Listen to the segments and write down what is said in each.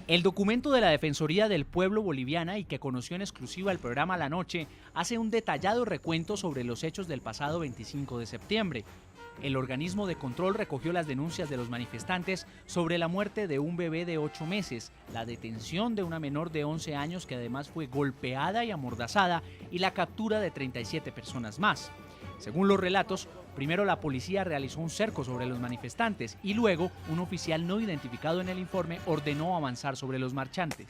El documento de la Defensoría del Pueblo boliviana y que conoció en exclusiva el programa La Noche hace un detallado recuento sobre los hechos del pasado 25 de septiembre. El organismo de control recogió las denuncias de los manifestantes sobre la muerte de un bebé de 8 meses, la detención de una menor de 11 años que además fue golpeada y amordazada y la captura de 37 personas más. Según los relatos, primero la policía realizó un cerco sobre los manifestantes y luego un oficial no identificado en el informe ordenó avanzar sobre los marchantes.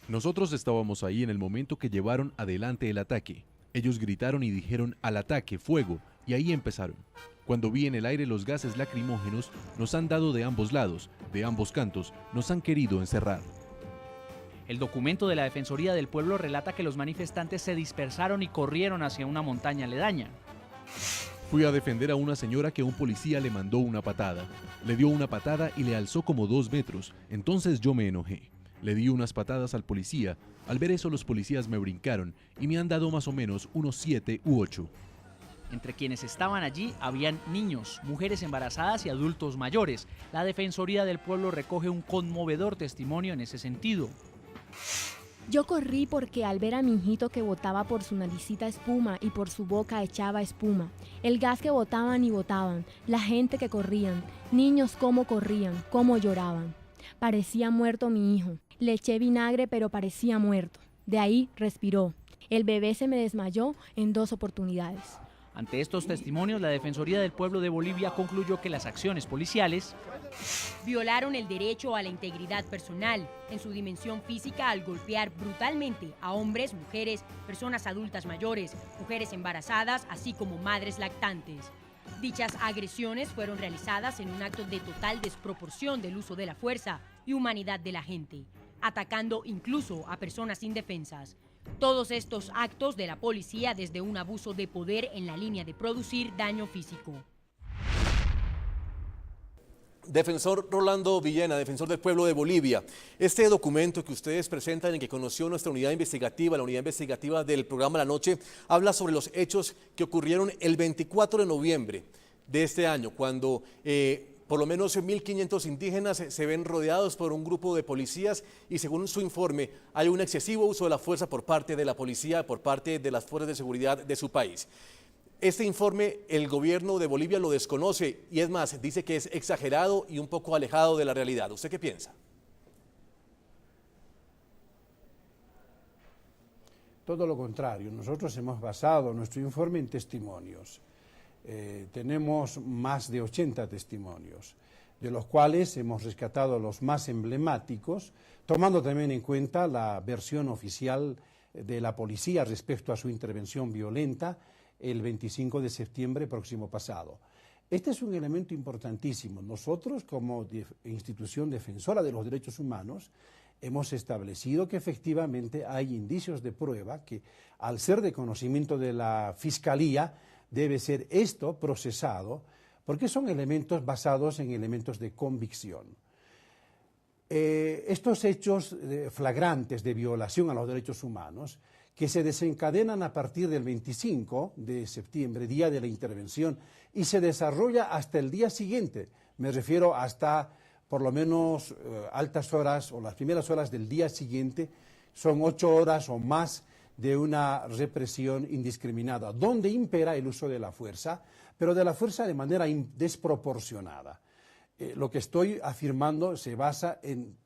Nosotros estábamos ahí en el momento que llevaron adelante el ataque. Ellos gritaron y dijeron al ataque, fuego, y ahí empezaron. Cuando vi en el aire los gases lacrimógenos, nos han dado de ambos lados, de ambos cantos, nos han querido encerrar. El documento de la Defensoría del Pueblo relata que los manifestantes se dispersaron y corrieron hacia una montaña aledaña. Fui a defender a una señora que un policía le mandó una patada. Le dio una patada y le alzó como 2 metros, entonces yo me enojé. Le di unas patadas al policía. Al ver eso los policías me brincaron y me han dado más o menos unos 7 u 8. Entre quienes estaban allí habían niños, mujeres embarazadas y adultos mayores. La Defensoría del Pueblo recoge un conmovedor testimonio en ese sentido. Yo corrí porque al ver a mi hijito que botaba por su naricita espuma y por su boca echaba espuma, el gas que botaban y botaban, la gente que corrían, niños cómo corrían, cómo lloraban. Parecía muerto mi hijo. Le eché vinagre pero parecía muerto. De ahí respiró. El bebé se me desmayó en 2 oportunidades. Ante estos testimonios, la Defensoría del Pueblo de Bolivia concluyó que las acciones policiales violaron el derecho a la integridad personal en su dimensión física al golpear brutalmente a hombres, mujeres, personas adultas mayores, mujeres embarazadas, así como madres lactantes. Dichas agresiones fueron realizadas en un acto de total desproporción del uso de la fuerza y humanidad de la gente, atacando incluso a personas indefensas. Todos estos actos de la policía desde un abuso de poder en la línea de producir daño físico. Defensor Rolando Villena, defensor del pueblo de Bolivia, este documento que ustedes presentan y que conoció nuestra unidad investigativa, la unidad investigativa del programa La Noche, habla sobre los hechos que ocurrieron el 24 de noviembre de este año, cuando por lo menos 1.500 indígenas se ven rodeados por un grupo de policías y según su informe hay un excesivo uso de la fuerza por parte de la policía, por parte de las fuerzas de seguridad de su país. Este informe el gobierno de Bolivia lo desconoce y es más, dice que es exagerado y un poco alejado de la realidad. ¿Usted qué piensa? Todo lo contrario, nosotros hemos basado nuestro informe en testimonios. Tenemos más de 80 testimonios, de los cuales hemos rescatado los más emblemáticos, tomando también en cuenta la versión oficial de la policía respecto a su intervención violenta el 25 de septiembre próximo pasado. Este es un elemento importantísimo. Nosotros, como institución defensora de los derechos humanos, hemos establecido que efectivamente hay indicios de prueba que, al ser de conocimiento de la Fiscalía, debe ser esto procesado, porque son elementos basados en elementos de convicción. Estos hechos flagrantes de violación a los derechos humanos, que se desencadenan a partir del 25 de septiembre, día de la intervención, y se desarrolla hasta el día siguiente, me refiero hasta por lo menos altas horas o las primeras horas del día siguiente, son 8 horas o más de una represión indiscriminada, donde impera el uso de la fuerza, pero de la fuerza de manera desproporcionada. Lo que estoy afirmando se basa en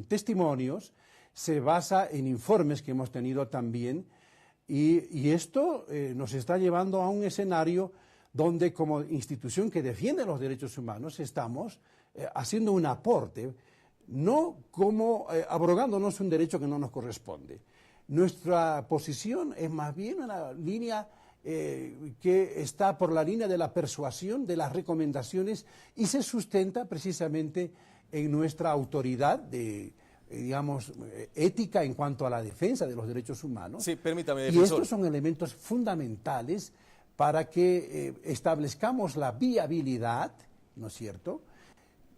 testimonios, se basa en informes que hemos tenido también, y esto nos está llevando a un escenario donde como institución que defiende los derechos humanos estamos haciendo un aporte, no como abrogándonos un derecho que no nos corresponde. Nuestra posición es más bien una línea que está por la línea de la persuasión, de las recomendaciones, y se sustenta precisamente en nuestra autoridad de, digamos, ética en cuanto a la defensa de los derechos humanos. Sí, permítame, defensor. Y estos son elementos fundamentales para que establezcamos la viabilidad, ¿no es cierto?,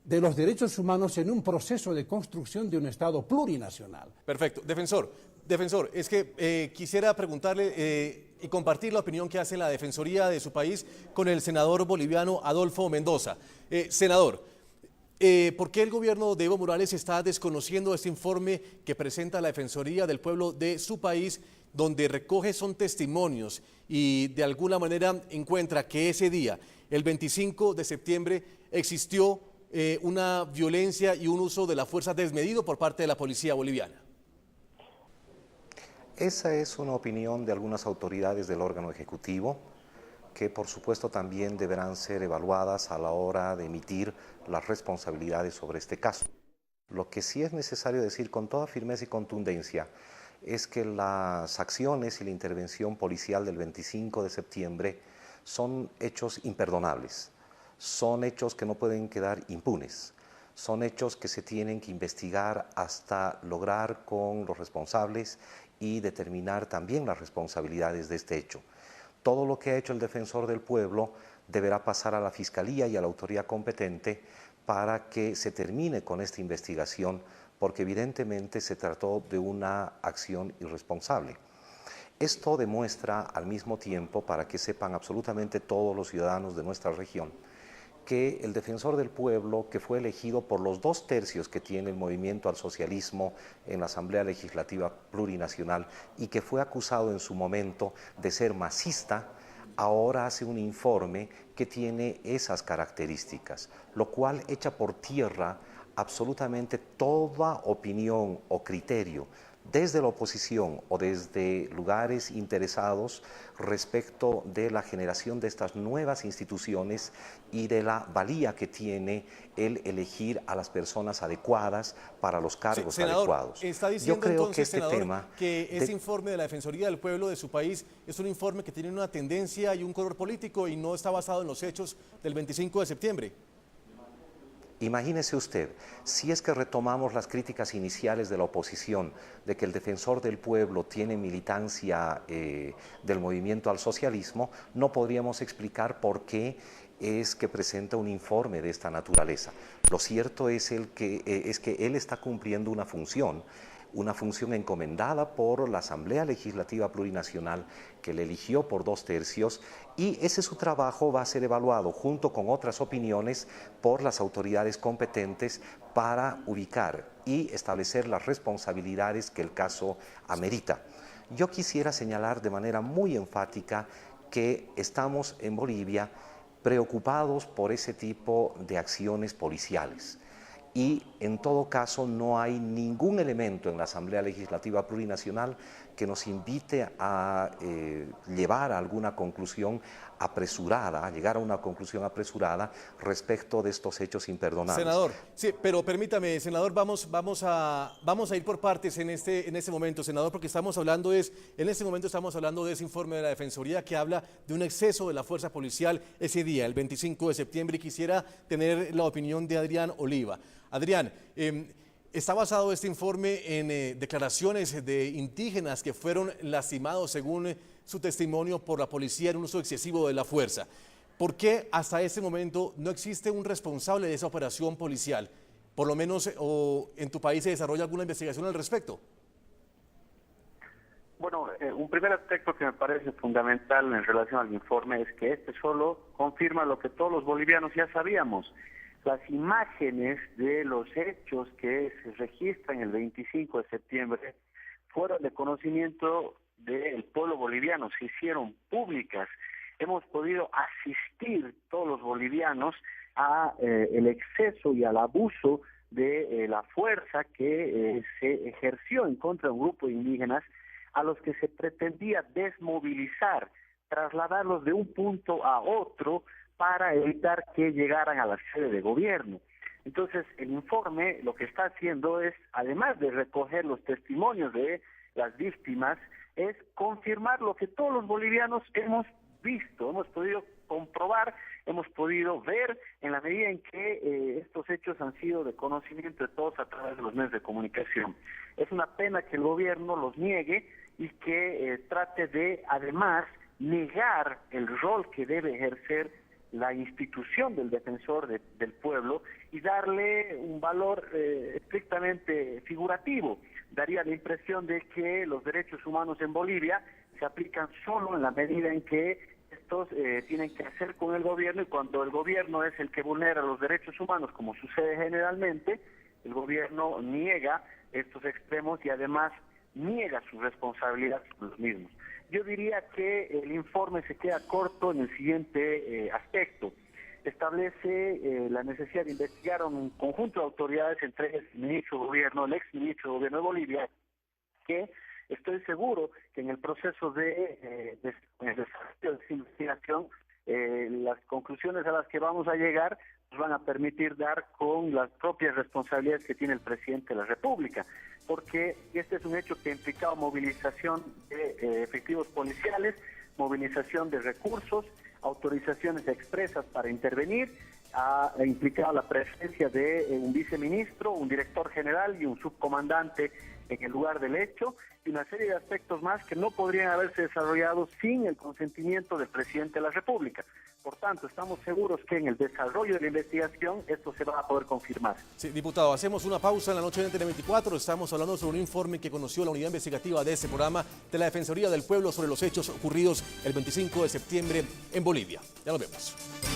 de los derechos humanos en un proceso de construcción de un Estado plurinacional. Perfecto. Defensor, es que quisiera preguntarle y compartir la opinión que hace la Defensoría de su país con el senador boliviano Adolfo Mendoza. Senador, ¿por qué el gobierno de Evo Morales está desconociendo este informe que presenta la Defensoría del Pueblo de su país, donde recoge son testimonios y de alguna manera encuentra que ese día, el 25 de septiembre, existió una violencia y un uso de la fuerza desmedido por parte de la policía boliviana? Esa es una opinión de algunas autoridades del órgano ejecutivo que por supuesto también deberán ser evaluadas a la hora de emitir las responsabilidades sobre este caso. Lo que sí es necesario decir con toda firmeza y contundencia es que las acciones y la intervención policial del 25 de septiembre son hechos imperdonables, son hechos que no pueden quedar impunes, son hechos que se tienen que investigar hasta lograr con los responsables y determinar también las responsabilidades de este hecho. Todo lo que ha hecho el defensor del pueblo deberá pasar a la Fiscalía y a la autoridad competente para que se termine con esta investigación, porque evidentemente se trató de una acción irresponsable. Esto demuestra al mismo tiempo, para que sepan absolutamente todos los ciudadanos de nuestra región, que el defensor del pueblo, que fue elegido por los 2/3 que tiene el movimiento al socialismo en la Asamblea Legislativa Plurinacional y que fue acusado en su momento de ser masista, ahora hace un informe que tiene esas características, lo cual echa por tierra absolutamente toda opinión o criterio desde la oposición o desde lugares interesados respecto de la generación de estas nuevas instituciones y de la valía que tiene el elegir a las personas adecuadas para los cargos senador, adecuados. Está diciendo yo creo entonces, que este senador, tema que este informe de la Defensoría del Pueblo de su país es un informe que tiene una tendencia y un color político y no está basado en los hechos del 25 de septiembre. Imagínese usted, si es que retomamos las críticas iniciales de la oposición de que el defensor del pueblo tiene militancia del movimiento al socialismo, no podríamos explicar por qué es que presenta un informe de esta naturaleza. Lo cierto es que él está cumpliendo una función encomendada por la Asamblea Legislativa Plurinacional que le eligió por 2/3, y ese su trabajo va a ser evaluado junto con otras opiniones por las autoridades competentes para ubicar y establecer las responsabilidades que el caso amerita. Yo quisiera señalar de manera muy enfática que estamos en Bolivia preocupados por ese tipo de acciones policiales. Y en todo caso no hay ningún elemento en la Asamblea Legislativa Plurinacional que nos invite a llevar a alguna conclusión apresurada, a llegar a una conclusión apresurada respecto de estos hechos imperdonables. Senador, sí, pero permítame, senador, vamos a ir por partes en este momento, senador, porque en este momento estamos hablando de ese informe de la Defensoría que habla de un exceso de la fuerza policial ese día, el 25 de septiembre, y quisiera tener la opinión de Adrián Oliva. Adrián, está basado este informe en declaraciones de indígenas que fueron lastimados, según su testimonio, por la policía en un uso excesivo de la fuerza. ¿Por qué hasta este momento no existe un responsable de esa operación policial? Por lo menos, o en tu país se desarrolla alguna investigación al respecto. Bueno, un primer aspecto que me parece fundamental en relación al informe es que este solo confirma lo que todos los bolivianos ya sabíamos. Las imágenes de los hechos que se registran el 25 de septiembre fueron de conocimiento del pueblo boliviano, se hicieron públicas. Hemos podido asistir todos los bolivianos a el exceso y al abuso de la fuerza que se ejerció en contra de un grupo de indígenas a los que se pretendía desmovilizar, trasladarlos de un punto a otro para evitar que llegaran a la sede de gobierno. Entonces, el informe lo que está haciendo es, además de recoger los testimonios de las víctimas, es confirmar lo que todos los bolivianos hemos visto, hemos podido comprobar, hemos podido ver en la medida en que estos hechos han sido de conocimiento de todos a través de los medios de comunicación. Es una pena que el gobierno los niegue y que trate de, además, negar el rol que debe ejercer la institución del defensor del pueblo y darle un valor estrictamente figurativo. Daría la impresión de que los derechos humanos en Bolivia se aplican solo en la medida en que estos tienen que hacer con el gobierno, y cuando el gobierno es el que vulnera los derechos humanos, como sucede generalmente, el gobierno niega estos extremos y además niega su responsabilidad sobre los mismos. Yo diría que el informe se queda corto en el siguiente aspecto. Establece la necesidad de investigar a un conjunto de autoridades, entre ellas el ministro de Gobierno, el ex ministro de Gobierno de Bolivia, que estoy seguro que en el proceso de investigación, las conclusiones a las que vamos a llegar nos van a permitir dar con las propias responsabilidades que tiene el presidente de la República, porque este es un hecho que ha implicado movilización de efectivos policiales, movilización de recursos, autorizaciones expresas para intervenir, ha implicado la presencia de un viceministro, un director general y un subcomandante en el lugar del hecho, y una serie de aspectos más que no podrían haberse desarrollado sin el consentimiento del presidente de la República. Por tanto, estamos seguros que en el desarrollo de la investigación esto se va a poder confirmar. Sí, diputado, hacemos una pausa en la noche de Antena 24. Estamos hablando sobre un informe que conoció la unidad investigativa de este programa de la Defensoría del Pueblo sobre los hechos ocurridos el 25 de septiembre en Bolivia. Ya nos vemos.